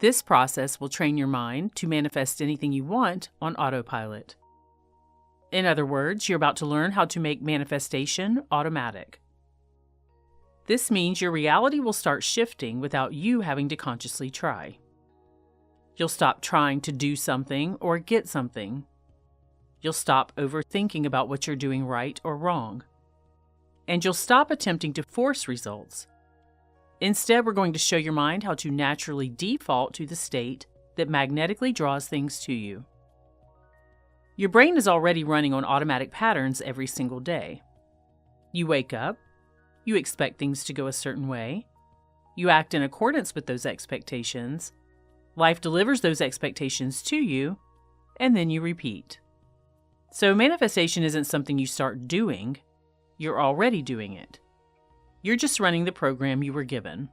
This process will train your mind to manifest anything you want on autopilot. In other words, you're about to learn how to make manifestation automatic. This means your reality will start shifting without you having to consciously try. You'll stop trying to do something or get something. You'll stop overthinking about what you're doing right or wrong. And you'll stop attempting to force results. Instead, we're going to show your mind how to naturally default to the state that magnetically draws things to you. Your brain is already running on automatic patterns every single day. You wake up, you expect things to go a certain way, you act in accordance with those expectations, life delivers those expectations to you, and then you repeat. So manifestation isn't something you start doing, you're already doing it. You're just running the program you were given.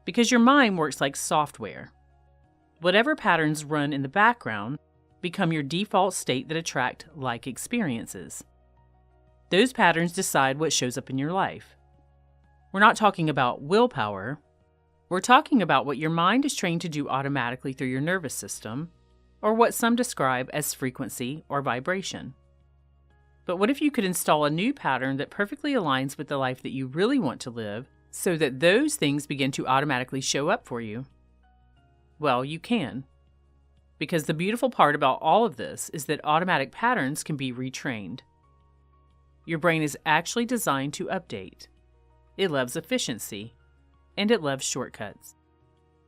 Because your mind works like software. Whatever patterns run in the background become your default state that attract like experiences. Those patterns decide what shows up in your life. We're not talking about willpower. We're talking about what your mind is trained to do automatically through your nervous system, or what some describe as frequency or vibration. But what if you could install a new pattern that perfectly aligns with the life that you really want to live so that those things begin to automatically show up for you? Well, you can. Because the beautiful part about all of this is that automatic patterns can be retrained. Your brain is actually designed to update. It loves efficiency, and it loves shortcuts.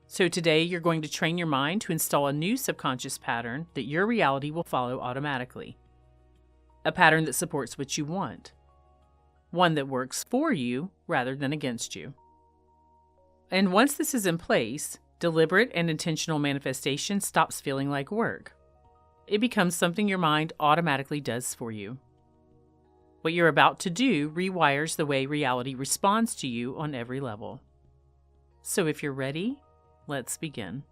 So today you're going to train your mind to install a new subconscious pattern that your reality will follow automatically. A pattern that supports what you want. One that works for you rather than against you. And once this is in place, deliberate and intentional manifestation stops feeling like work. It becomes something your mind automatically does for you. What you're about to do rewires the way reality responds to you on every level. So if you're ready, let's begin.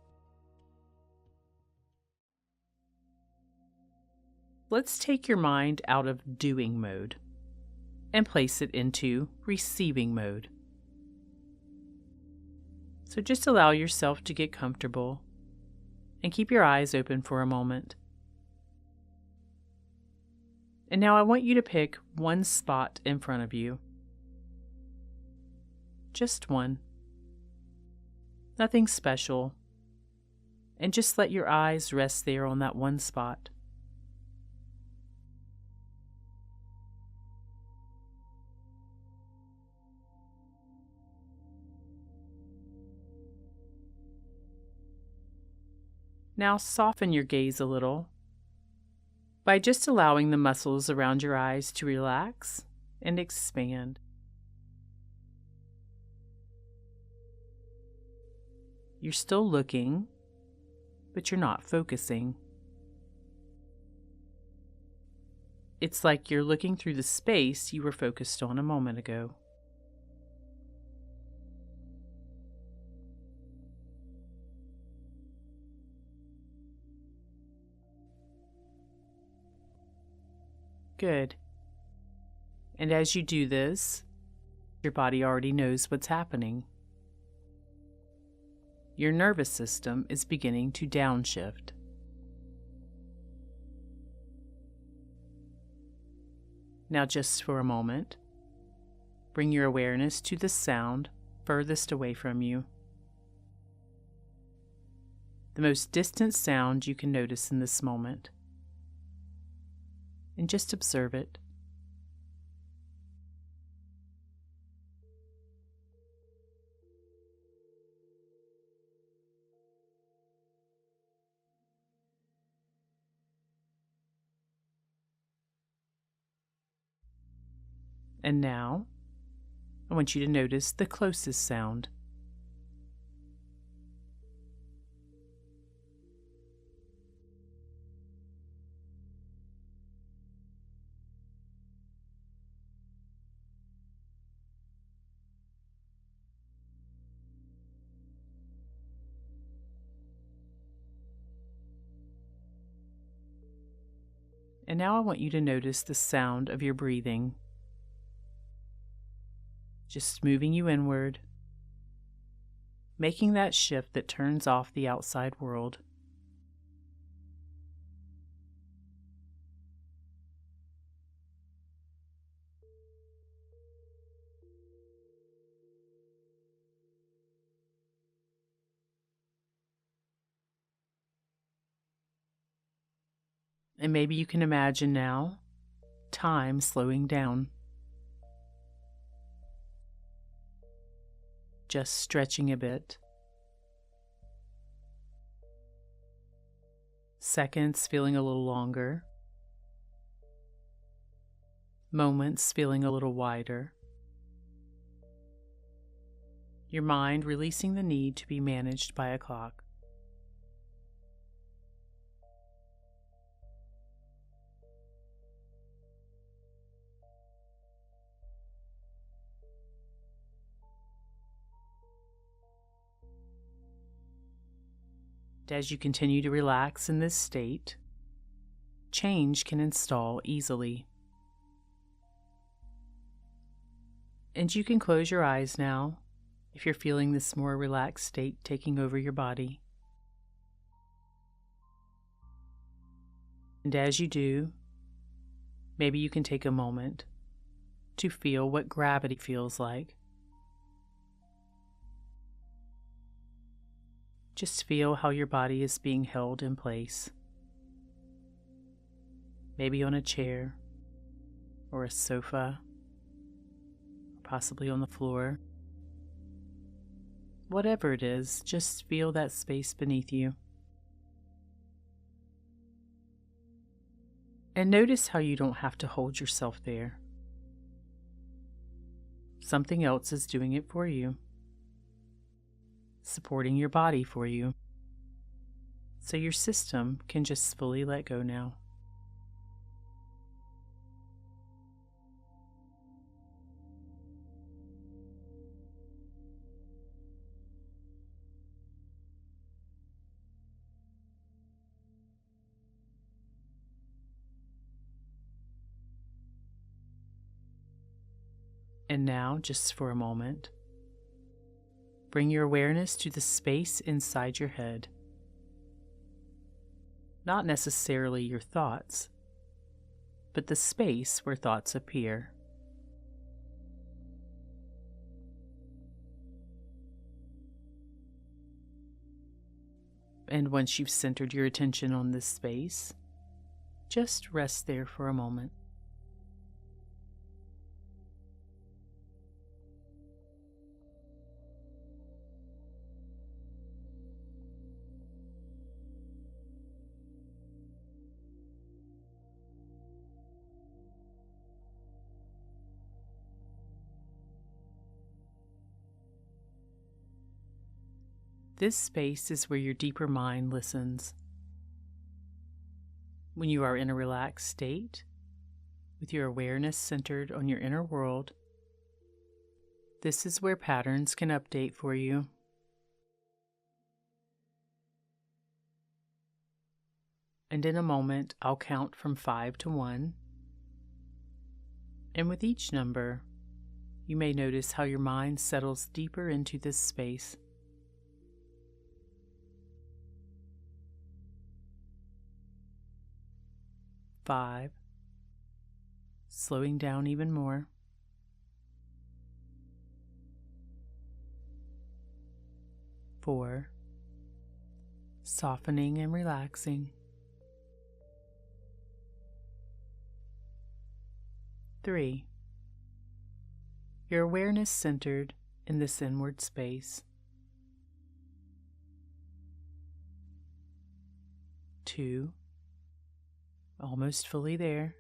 Let's take your mind out of doing mode and place it into receiving mode. So just allow yourself to get comfortable and keep your eyes open for a moment. And now I want you to pick one spot in front of you. Just one. Nothing special. And just let your eyes rest there on that one spot. Now soften your gaze a little by just allowing the muscles around your eyes to relax and expand. You're still looking, but you're not focusing. It's like you're looking through the space you were focused on a moment ago. Good. And as you do this, your body already knows what's happening. Your nervous system is beginning to downshift. Now just for a moment, bring your awareness to the sound furthest away from you. The most distant sound you can notice in this moment. And just observe it. And now, I want you to notice the closest sound. And now I want you to notice the sound of your breathing. Just moving you inward making that shift that turns off the outside world. And maybe you can imagine now time slowing down. Just stretching a bit. Seconds feeling a little longer. Moments feeling a little wider. Your mind releasing the need to be managed by a clock. As you continue to relax in this state, change can install easily. And you can close your eyes now if you're feeling this more relaxed state taking over your body. And as you do, maybe you can take a moment to feel what gravity feels like. Just feel how your body is being held in place. Maybe on a chair or a sofa, or possibly on the floor. Whatever it is, just feel that space beneath you. And notice how you don't have to hold yourself there. Something else is doing it for you. Supporting your body for you, so your system can just fully let go now. And now, just for a moment, bring your awareness to the space inside your head. Not necessarily your thoughts, but the space where thoughts appear. And once you've centered your attention on this space, just rest there for a moment. This space is where your deeper mind listens. When you are in a relaxed state, with your awareness centered on your inner world, this is where patterns can update for you. And in a moment, I'll count from 5 to 1. And with each number, you may notice how your mind settles deeper into this space. 5, slowing down even more. 4, softening and relaxing. 3, your awareness centered in this inward space. 2, almost fully there.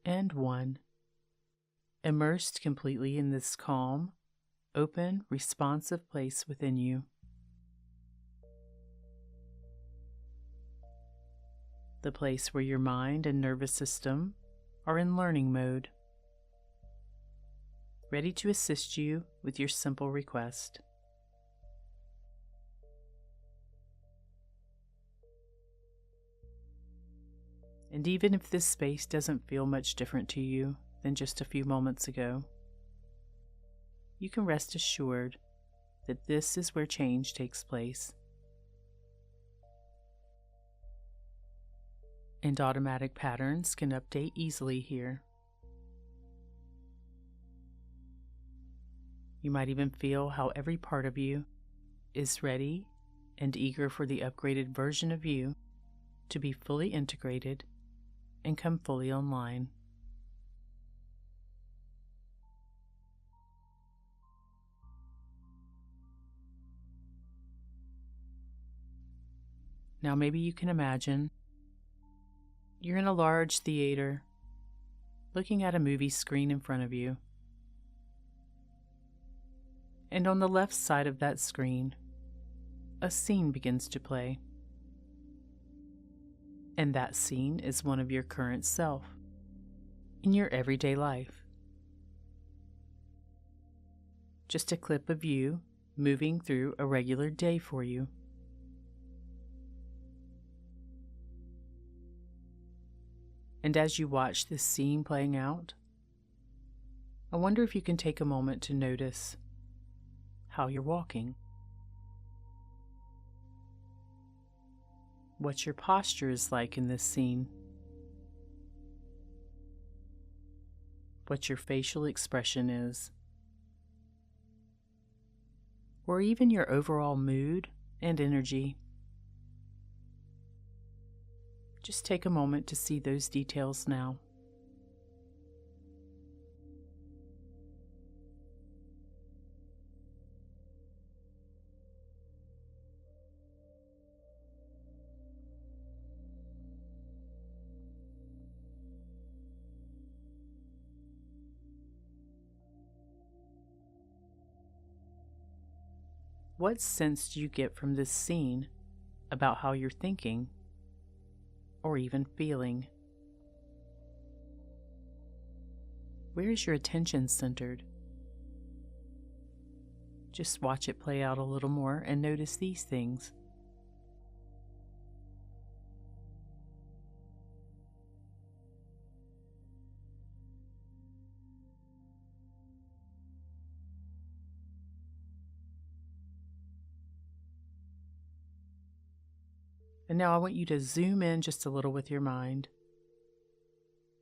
And 1, immersed completely in this calm, open, responsive place within you. The place where your mind and nervous system are in learning mode, ready to assist you with your simple request. And even if this space doesn't feel much different to you than just a few moments ago, you can rest assured that this is where change takes place. And automatic patterns can update easily here. You might even feel how every part of you is ready and eager for the upgraded version of you to be fully integrated and come fully online. Now maybe you can imagine you're in a large theater looking at a movie screen in front of you. And on the left side of that screen, a scene begins to play. And that scene is one of your current self in your everyday life. Just a clip of you moving through a regular day for you. And as you watch this scene playing out, I wonder if you can take a moment to notice how you're walking. What your posture is like in this scene. What your facial expression is. Or even your overall mood and energy. Just take a moment to see those details now. What sense do you get from this scene about how you're thinking or even feeling? Where is your attention centered? Just watch it play out a little more and notice these things. And now I want you to zoom in just a little with your mind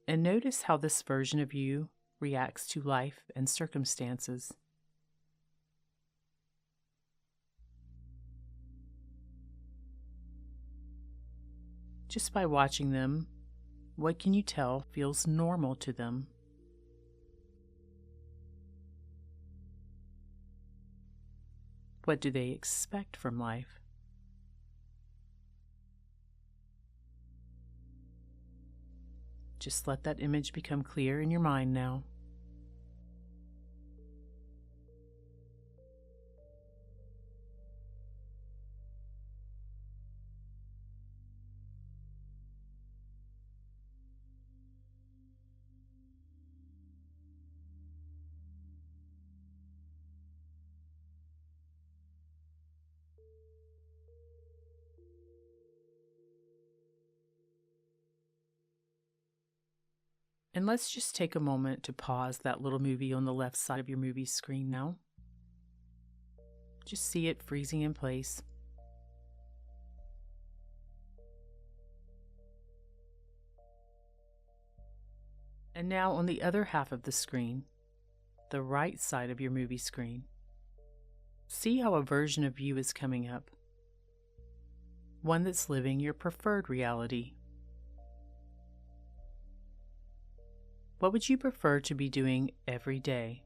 and notice how this version of you reacts to life and circumstances. Just by watching them, what can you tell feels normal to them? What do they expect from life? Just let that image become clear in your mind now. And let's just take a moment to pause that little movie on the left side of your movie screen now. Just see it freezing in place. And now on the other half of the screen, the right side of your movie screen, see how a version of you is coming up. One that's living your preferred reality. What would you prefer to be doing every day?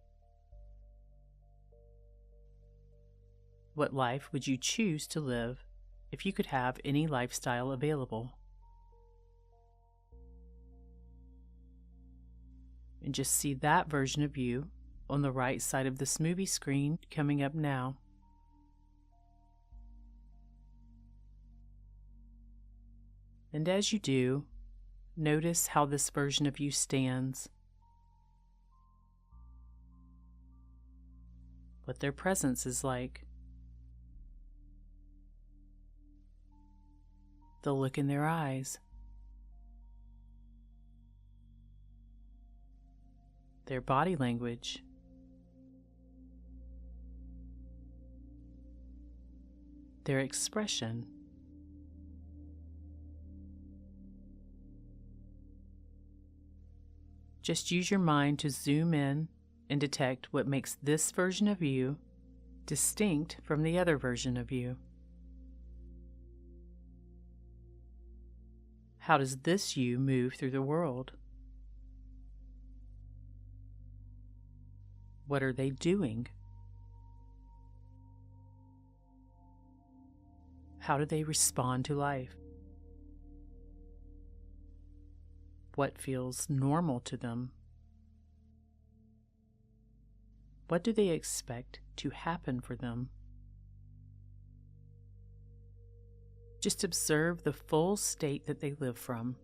What life would you choose to live if you could have any lifestyle available? And just see that version of you on the right side of this movie screen coming up now. And as you do, notice how this version of you stands, what their presence is like, the look in their eyes, their body language, their expression. Just use your mind to zoom in and detect what makes this version of you distinct from the other version of you. How does this you move through the world? What are they doing? How do they respond to life? What feels normal to them? What do they expect to happen for them? Just observe the full state that they live from.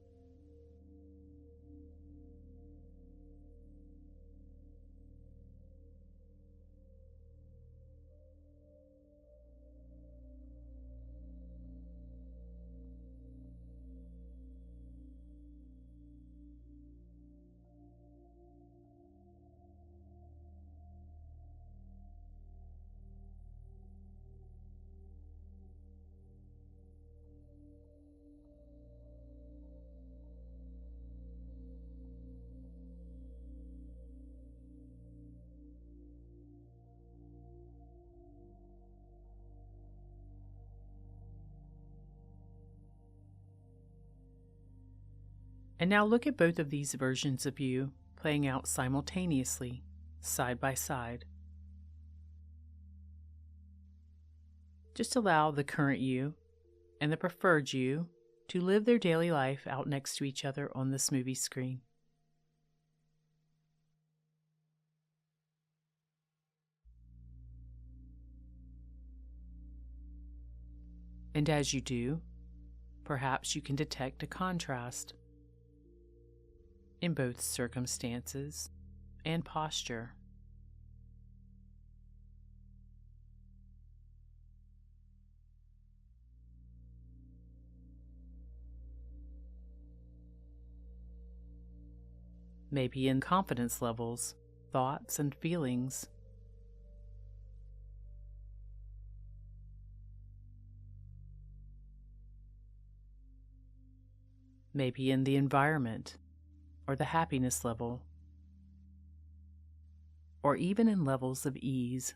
And now look at both of these versions of you playing out simultaneously, side by side. Just allow the current you and the preferred you to live their daily life out next to each other on this movie screen. And as you do, perhaps you can detect a contrast in both circumstances and posture. Maybe in confidence levels, thoughts, and feelings. Maybe in the environment, or the happiness level, or even in levels of ease.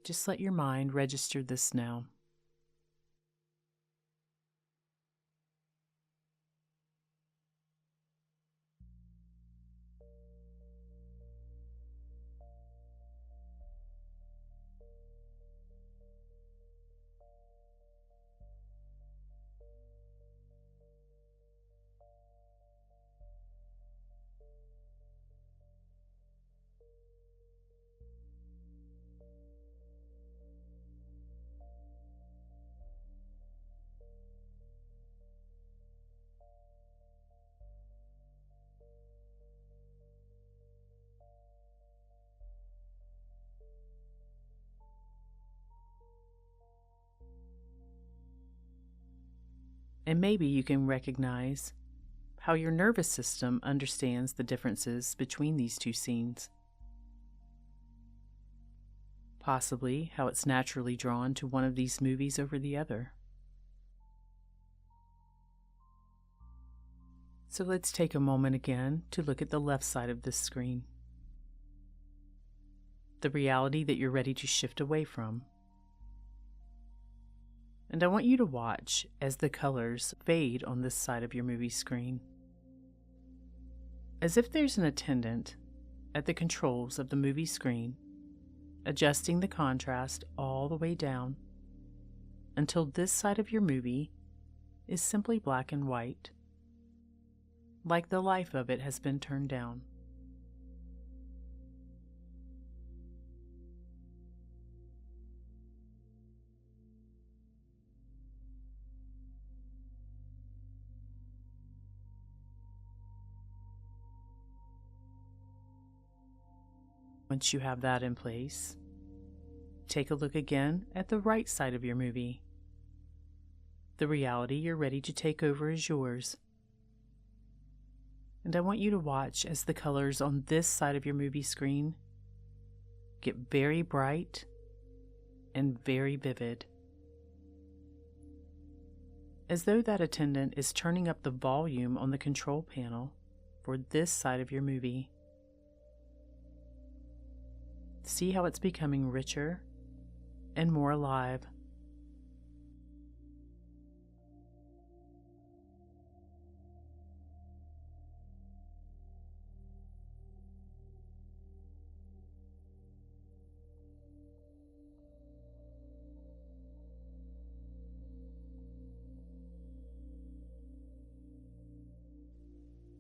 Just let your mind register this now. And maybe you can recognize how your nervous system understands the differences between these two scenes. Possibly how it's naturally drawn to one of these movies over the other. So let's take a moment again to look at the left side of this screen. The reality that you're ready to shift away from. And I want you to watch as the colors fade on this side of your movie screen. As if there's an attendant at the controls of the movie screen, adjusting the contrast all the way down until this side of your movie is simply black and white, like the life of it has been turned down. Once you have that in place, take a look again at the right side of your movie. The reality you're ready to take over is yours. And I want you to watch as the colors on this side of your movie screen get very bright and very vivid. As though that attendant is turning up the volume on the control panel for this side of your movie. See how it's becoming richer and more alive.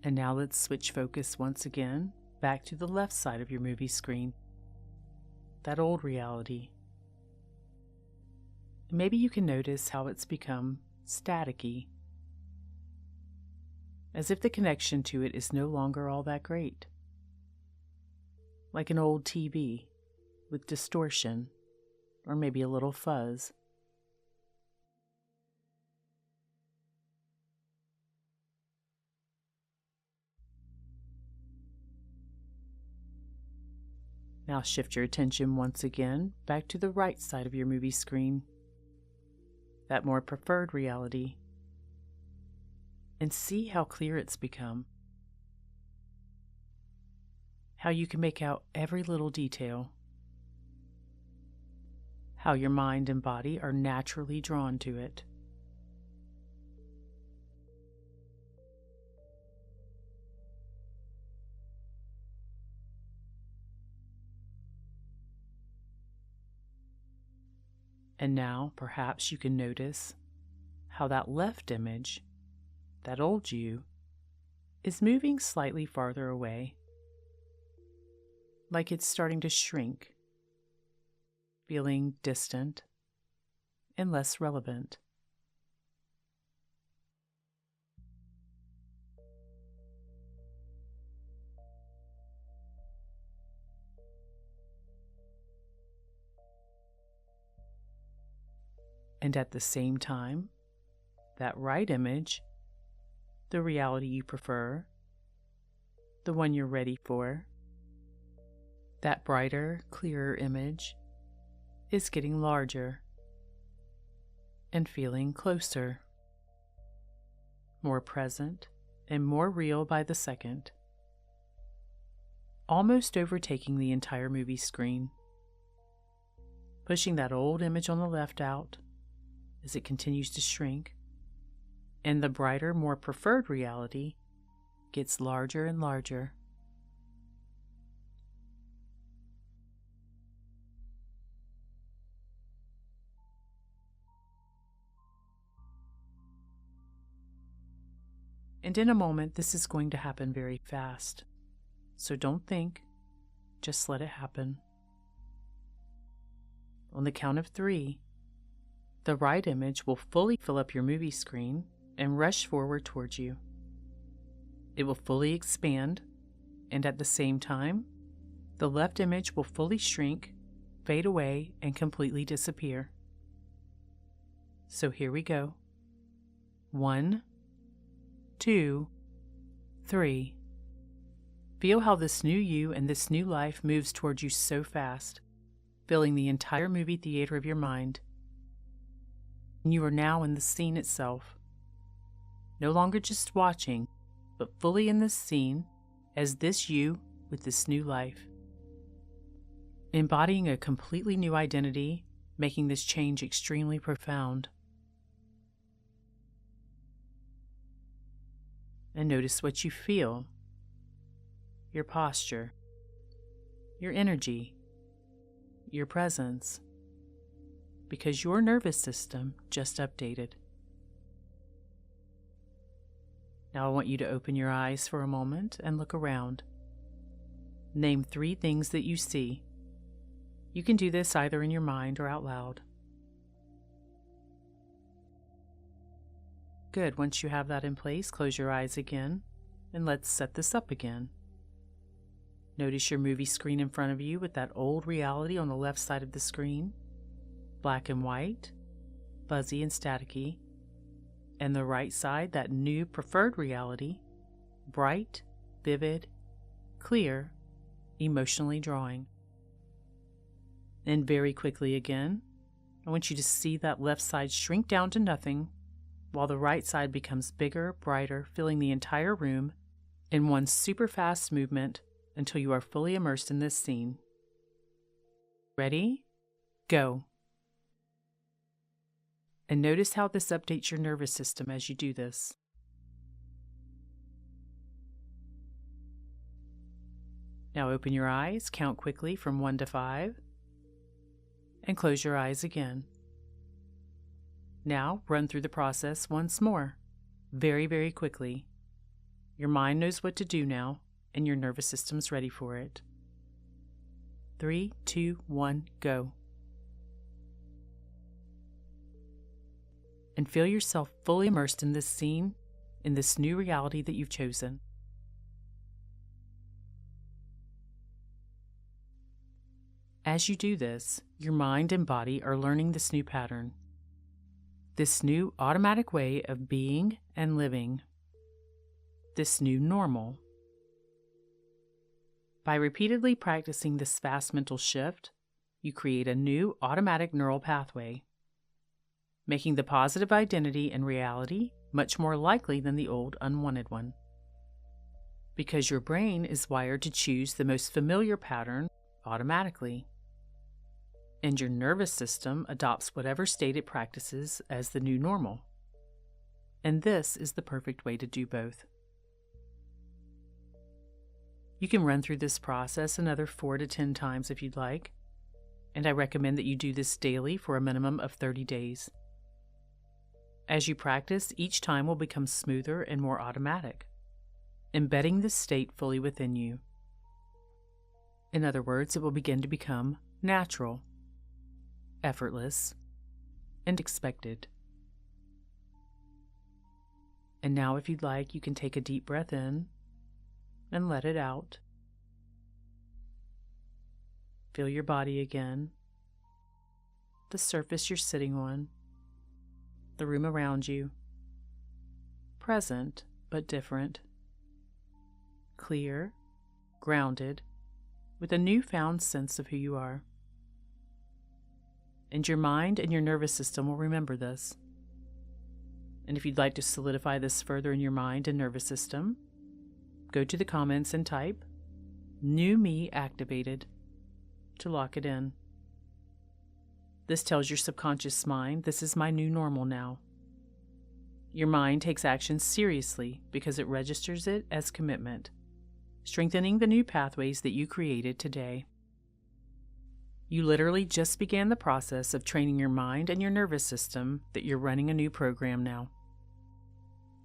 And now let's switch focus once again back to the left side of your movie screen. That old reality. Maybe you can notice how it's become staticky, as if the connection to it is no longer all that great. Like an old TV with distortion or maybe a little fuzz. Now shift your attention once again back to the right side of your movie screen, that more preferred reality, and see how clear it's become. How you can make out every little detail. How your mind and body are naturally drawn to it. And now, perhaps you can notice how that left image, that old you, is moving slightly farther away, like it's starting to shrink, feeling distant and less relevant. And at the same time, that right image, the reality you prefer, the one you're ready for, that brighter, clearer image is getting larger and feeling closer, more present and more real by the second, almost overtaking the entire movie screen, pushing that old image on the left out as it continues to shrink, and the brighter, more preferred reality gets larger and larger. And in a moment, this is going to happen very fast. So don't think, just let it happen. On the count of 3, the right image will fully fill up your movie screen and rush forward towards you. It will fully expand, and at the same time, the left image will fully shrink, fade away, and completely disappear. So here we go. 1, 2, 3. Feel how this new you and this new life moves towards you so fast, filling the entire movie theater of your mind. And you are now in the scene itself, no longer just watching, but fully in this scene as this you with this new life. Embodying a completely new identity, making this change extremely profound. And notice what you feel, your posture, your energy, your presence, because your nervous system just updated. Now I want you to open your eyes for a moment and look around. Name 3 things that you see. You can do this either in your mind or out loud. Good. Once you have that in place, close your eyes again, and let's set this up again. Notice your movie screen in front of you with that old reality on the left side of the screen, black and white, fuzzy and staticky, and the right side, that new preferred reality, bright, vivid, clear, emotionally drawing. And very quickly again, I want you to see that left side shrink down to nothing, while the right side becomes bigger, brighter, filling the entire room in one super fast movement until you are fully immersed in this scene. Ready? Go. And notice how this updates your nervous system as you do this. Now open your eyes, count quickly from 1 to 5, and close your eyes again. Now run through the process once more, very, very quickly. Your mind knows what to do now, and your nervous system's ready for it. 3, 2, 1, go. And feel yourself fully immersed in this scene, in this new reality that you've chosen. As you do this, your mind and body are learning this new pattern, this new automatic way of being and living, this new normal. By repeatedly practicing this fast mental shift, you create a new automatic neural pathway, making the positive identity and reality much more likely than the old unwanted one. Because your brain is wired to choose the most familiar pattern automatically, and your nervous system adopts whatever state it practices as the new normal. And this is the perfect way to do both. You can run through this process another 4 to 10 times if you'd like, and I recommend that you do this daily for a minimum of 30 days. As you practice, each time will become smoother and more automatic, embedding this state fully within you. In other words, it will begin to become natural, effortless, and expected. And now, if you'd like, you can take a deep breath in and let it out. Feel your body again, the surface you're sitting on, the room around you, present but different, clear, grounded, with a newfound sense of who you are. And your mind and your nervous system will remember this. And if you'd like to solidify this further in your mind and nervous system, go to the comments and type "New Me Activated" to lock it in. This tells your subconscious mind, this is my new normal now. Your mind takes action seriously because it registers it as commitment, strengthening the new pathways that you created today. You literally just began the process of training your mind and your nervous system that you're running a new program now.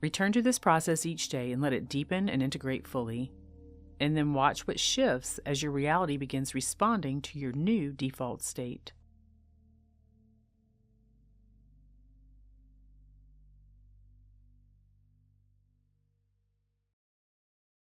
Return to this process each day and let it deepen and integrate fully, and then watch what shifts as your reality begins responding to your new default state.